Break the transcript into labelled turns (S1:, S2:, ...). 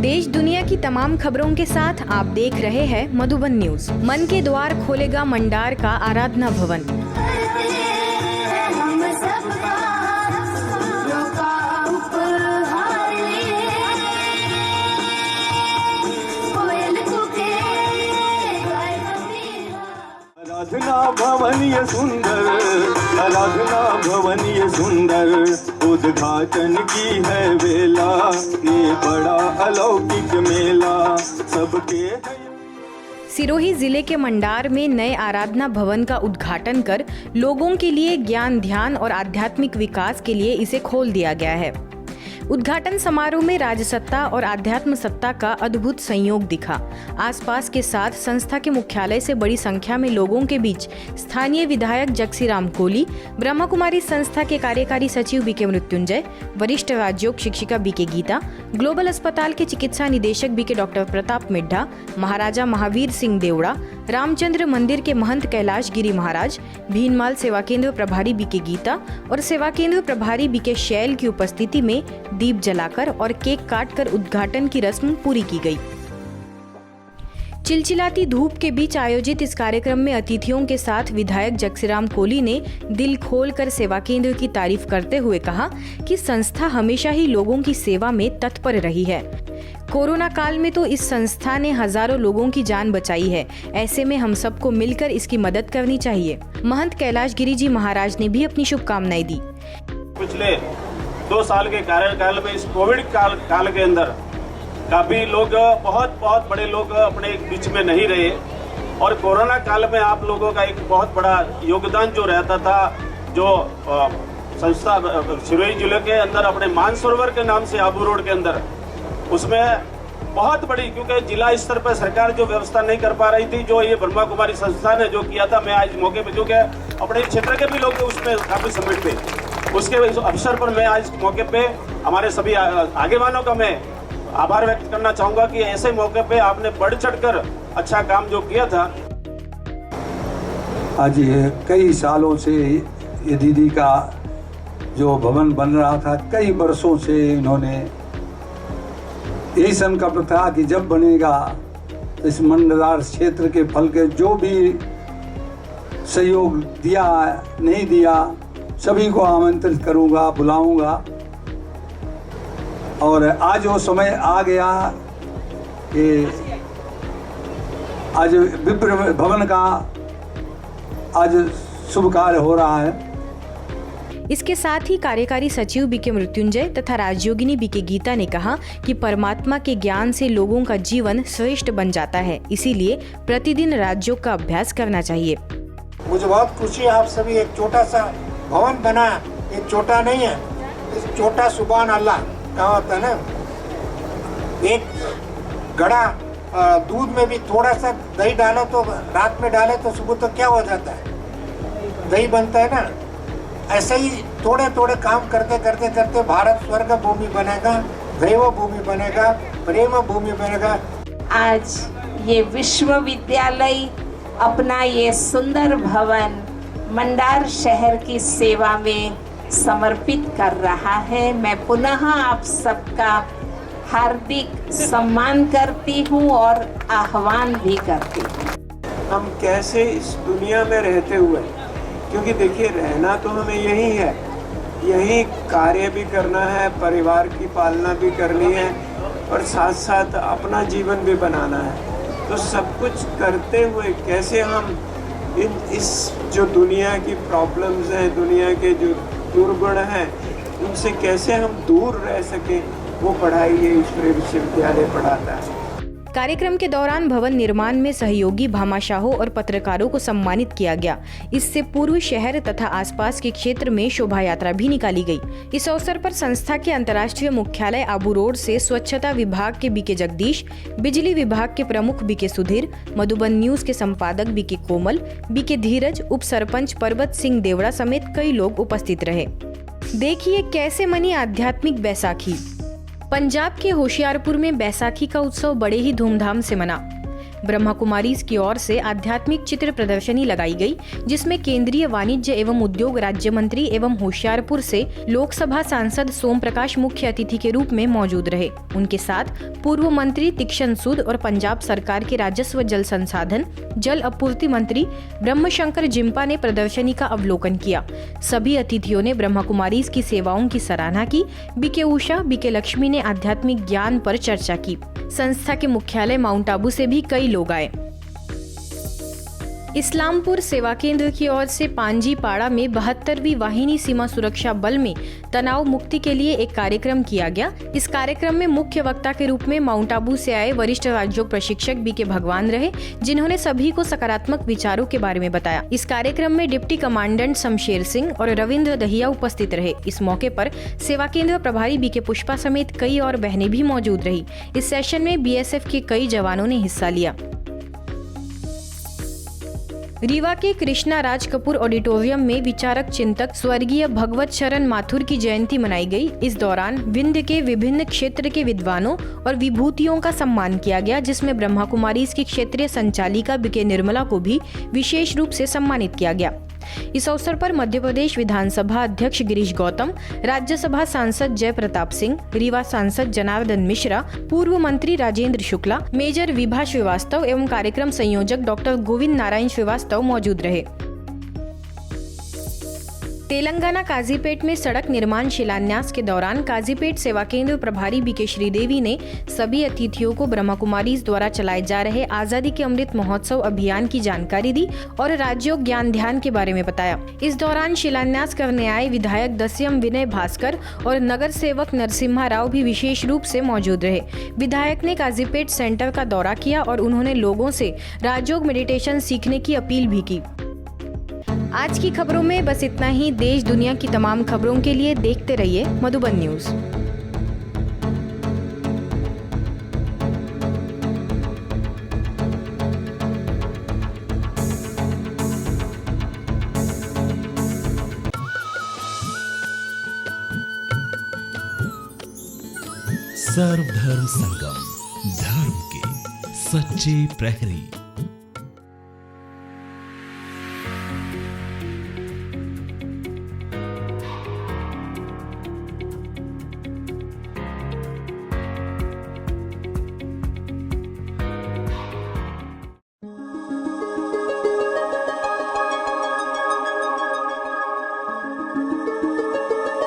S1: देश दुनिया की तमाम खबरों के साथ आप देख रहे हैं मधुबन न्यूज। मन के द्वार खोलेगा मंडार का आराधना भवन।
S2: आराधना भवन ये सुंदर, आराधना भवन ये सुंदर, उद्घाटन की है वेला, ये बड़ा अलौकिक मेला सबके।
S1: सिरोही जिले के मंडार में नए आराधना भवन का उद्घाटन कर लोगों के लिए ज्ञान, ध्यान और आध्यात्मिक विकास के लिए इसे खोल दिया गया है। उद्घाटन समारोह में राजसत्ता और आध्यात्म सत्ता का अद्भुत संयोग दिखा। आसपास के साथ संस्था के मुख्यालय से बड़ी संख्या में लोगों के बीच स्थानीय विधायक जगसीराम कोली, ब्रह्मा कुमारी संस्था के कार्यकारी सचिव बीके मृत्युंजय, वरिष्ठ राजयोग शिक्षिका बीके गीता, ग्लोबल अस्पताल के चिकित्सा निदेशक बीके डॉक्टर प्रताप मिड्ढा, महाराजा महावीर सिंह देवड़ा, रामचंद्र मंदिर के महंत कैलाश गिरी महाराज, भीनमाल सेवा केंद्र प्रभारी बीके गीता और सेवा केंद्र प्रभारी बीके शैल की उपस्थिति में दीप जलाकर और केक काटकर उद्घाटन की रस्म पूरी की गई। चिलचिलाती धूप के बीच आयोजित इस कार्यक्रम में अतिथियों के साथ विधायक जगसीराम कोली ने दिल खोलकर सेवा केंद्र की तारीफ करते हुए कहा कि संस्था हमेशा ही लोगों की सेवा में तत्पर रही है। कोरोना काल में तो इस संस्था ने हजारों लोगों की जान बचाई है। ऐसे में हम सबको मिलकर इसकी मदद करनी चाहिए। महंत कैलाश गिरी जी महाराज ने भी अपनी शुभकामनाएं दी।
S3: पिछले 2 साल के कार्यकाल में इस कोविड काल के अंदर काफी लोग बहुत बड़े लोग अपने बीच में नहीं रहे और कोरोना काल में आप लोगों का एक बहुत बड़ा योगदान जो रहता था, जो संस्था सिरोही जिले के अंदर अपने मानसरोवर के नाम से आबू रोड के अंदर, उसमें बहुत बड़ी, क्योंकि जिला स्तर पर सरकार जो व्यवस्था नहीं कर पा रही थी, जो ये ब्रह्मा कुमारी संस्था ने जो किया था, मैं आज मौके पे, क्योंकि अपने क्षेत्र के भी लोग उसमें काफी समिट थे, उसके अवसर पर मैं आज मौके पे हमारे सभी आगेवानों का मैं आभार व्यक्त करना चाहूंगा कि ऐसे मौके पे आपने बढ़ चढ़कर अच्छा काम जो किया था।
S4: आज ये कई सालों से ये दीदी का जो भवन बन रहा था, कई वर्षों से इन्होंने यही संकल्प था कि जब बनेगा इस मंडलार क्षेत्र के फल के जो भी सहयोग दिया नहीं दिया सभी को आमंत्रित करूंगा, बुलाऊंगा। और आज वो समय आ गया कि आज विप्र भवन का आज शुभ कार्य हो रहा है।
S1: इसके साथ ही कार्यकारी सचिव बीके मृत्युंजय तथा राजयोगिनी बीके गीता ने कहा कि परमात्मा के ज्ञान से लोगों का जीवन श्रेष्ठ बन जाता है, इसीलिए प्रतिदिन राजयोग का अभ्यास करना चाहिए।
S5: मुझे बहुत खुशी है, आप सभी एक छोटा सा भवन बना, ये छोटा नहीं है, इस छोटा सुभान अल्लाह क्या होता है ना, एक घड़ा दूध में भी थोड़ा सा दही डालो तो रात में डाले तो सुबह तो क्या हो जाता है, दही बनता है ना। ऐसे ही थोड़े थोड़े काम करते करते करते भारत स्वर्ग भूमि बनेगा, दैव भूमि बनेगा, प्रेम भूमि बनेगा।
S6: आज ये विश्वविद्यालय अपना ये सुंदर भवन मंडार शहर की सेवा में समर्पित कर रहा है। मैं पुनः आप सबका हार्दिक सम्मान करती हूँ और आह्वान भी करती हूँ।
S7: हम कैसे इस दुनिया में रहते हुए, क्योंकि देखिए रहना तो हमें यही है, यही कार्य भी करना है, परिवार की पालना भी करनी है और साथ साथ अपना जीवन भी बनाना है। तो सब कुछ करते हुए कैसे हम इस जो दुनिया की प्रॉब्लम्स हैं, दुनिया के जो दुर्गुण हैं, उनसे कैसे हम दूर रह सकें, वो पढ़ाई ये ईश्वरीय विश्वविद्यालय पढ़ाता है।
S1: कार्यक्रम के दौरान भवन निर्माण में सहयोगी भामाशाहों और पत्रकारों को सम्मानित किया गया। इससे पूर्व शहर तथा आसपास के क्षेत्र में शोभा यात्रा भी निकाली गई। इस अवसर पर संस्था के अंतर्राष्ट्रीय मुख्यालय आबू रोड से स्वच्छता विभाग के बीके जगदीश, बिजली विभाग के प्रमुख बीके सुधीर, मधुबन न्यूज के संपादक बीके कोमल, बीके धीरज, उप सरपंच पर्वत सिंह देवड़ा समेत कई लोग उपस्थित रहे। देखिए कैसे मनी आध्यात्मिक बैसाखी। पंजाब के होशियारपुर में बैसाखी का उत्सव बड़े ही धूमधाम से मना। ब्रह्मा कुमारीज की ओर से आध्यात्मिक चित्र प्रदर्शनी लगाई गई, जिसमें केंद्रीय वाणिज्य एवं उद्योग राज्य मंत्री एवं होशियारपुर से लोकसभा सांसद सोम प्रकाश मुख्य अतिथि के रूप में मौजूद रहे। उनके साथ पूर्व मंत्री तीक्ष्ण सूद और पंजाब सरकार के राजस्व, जल संसाधन, जल आपूर्ति मंत्री ब्रह्मशंकर जिम्पा ने प्रदर्शनी का अवलोकन किया। सभी अतिथियों ने ब्रह्मा कुमारीज की सेवाओं की सराहना की। बीके उषा, बीके लक्ष्मी ने आध्यात्मिक ज्ञान पर चर्चा की। संस्था के मुख्यालय माउंट आबू से भी कई लोग आए। इस्लामपुर सेवा केंद्र की ओर से पांजीपाड़ा में 72वीं वाहिनी सीमा सुरक्षा बल में तनाव मुक्ति के लिए एक कार्यक्रम किया गया। इस कार्यक्रम में मुख्य वक्ता के रूप में माउंट आबू से आए वरिष्ठ राजयोग प्रशिक्षक बीके भगवान रहे, जिन्होंने सभी को सकारात्मक विचारों के बारे में बताया। इस कार्यक्रम में डिप्टी कमांडेंट शमशेर सिंह और रविंद्र दहिया उपस्थित रहे। इस मौके पर सेवा केंद्र प्रभारी बीके पुष्पा समेत कई और बहनें भी मौजूद रही। इस सेशन में बीएसएफ के कई जवानों ने हिस्सा लिया। रीवा के कृष्णा राज कपूर ऑडिटोरियम में विचारक चिंतक स्वर्गीय भगवत शरण माथुर की जयंती मनाई गई। इस दौरान विंध्य के विभिन्न क्षेत्र के विद्वानों और विभूतियों का सम्मान किया गया, जिसमें ब्रह्मा कुमारीज की क्षेत्रीय संचालिका बीके निर्मला को भी विशेष रूप से सम्मानित किया गया। इस अवसर पर मध्य प्रदेश विधानसभा अध्यक्ष गिरीश गौतम, राज्यसभा सांसद जय प्रताप सिंह, रीवा सांसद जनार्दन मिश्रा, पूर्व मंत्री राजेंद्र शुक्ला, मेजर विभा श्रीवास्तव एवं कार्यक्रम संयोजक डॉक्टर गोविंद नारायण श्रीवास्तव मौजूद रहे। तेलंगाना काजीपेट में सड़क निर्माण शिलान्यास के दौरान काजीपेट सेवा केंद्र प्रभारी बीके श्रीदेवी ने सभी अतिथियों को ब्रह्मा कुमारीज द्वारा चलाए जा रहे आजादी के अमृत महोत्सव अभियान की जानकारी दी और राजयोग ज्ञान ध्यान के बारे में बताया। इस दौरान शिलान्यास करने आए विधायक दस्यम विनय भास्कर और नगर सेवक नरसिम्हा राव भी विशेष रूप से मौजूद रहे। विधायक ने काजीपेट सेंटर का दौरा किया और उन्होंने लोगों से राजयोग मेडिटेशन सीखने की अपील भी की। आज की खबरों में बस इतना ही। देश दुनिया की तमाम खबरों के लिए देखते रहिए मधुबन न्यूज।
S8: सर्वधर्म संगम, धर्म के सच्चे प्रहरी।